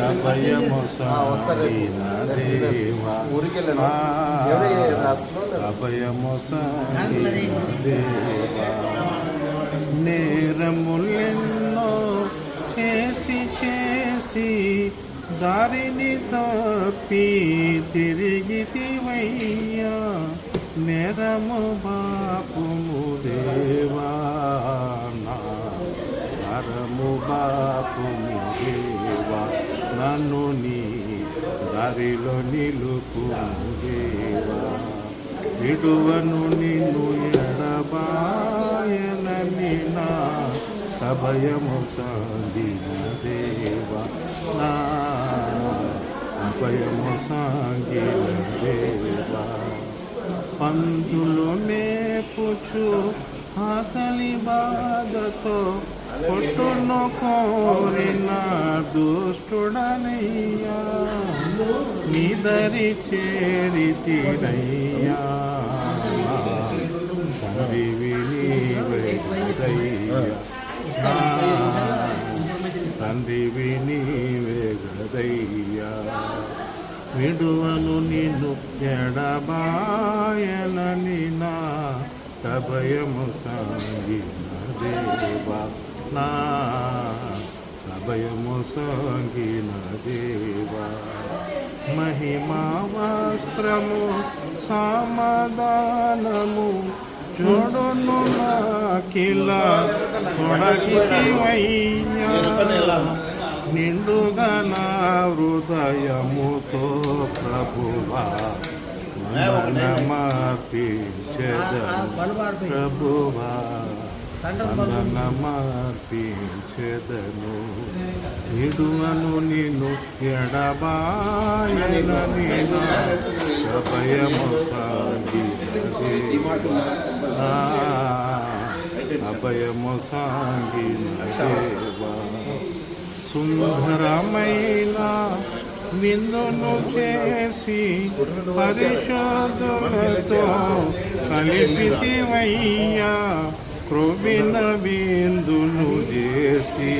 అభయము సాగిన దేవా అభయము సాగిన దేవా నేరములెన్నో చేసి చేసి దారిని తప్పి తిరిగితివయ్యా నేరము బాపుము దేవా నరము బాపుము దేవా నన్ను నీ దారిలో నిలుపుము దేవా విడువను నిన్ను ఎడబాయనని నా అభయము సాగిన దేవా నా అభయము సాగిన దేవా పందులు మేపుచు ఆకలి బాధతో పొట్టును కోరిన దుష్టుడనయ్యా నిదరి చేరితినయ్యా తండ్రివి నీవే తండ్రివి నీవే గదయ్యా విడువను నిన్ను ఎడబాయనని నా అభయము సాగిన దేవా నా అభయము సాగిన దేవా మహిమా వస్త్రము సమాధానము చూడును నాకిల తొడగితివయ్యా నిండుగా నా హృదయముతో ప్రభువా వందనమర్పించెదను ప్రభువా వందనమర్పించెదను విడువను నిన్ను ఎడబాయనని నా అభయము సాగిన దేవా అభయము సాగిన దేవా సుందరమైన విందును చేసి పరిశోధులతో కలిపితివయ్యా క్రొవిన విందును చేసి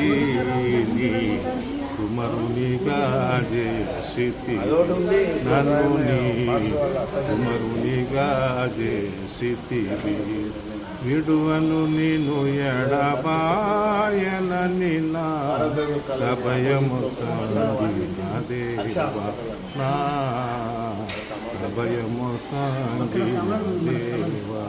కుమరునిగా చేసితి నన్ను నీ కుమరునిగా చేసితివి విడువను నిన్ను ఎడబాయనని నా అభయము సాగిన దేవా నా అభయము సాగిన దేవా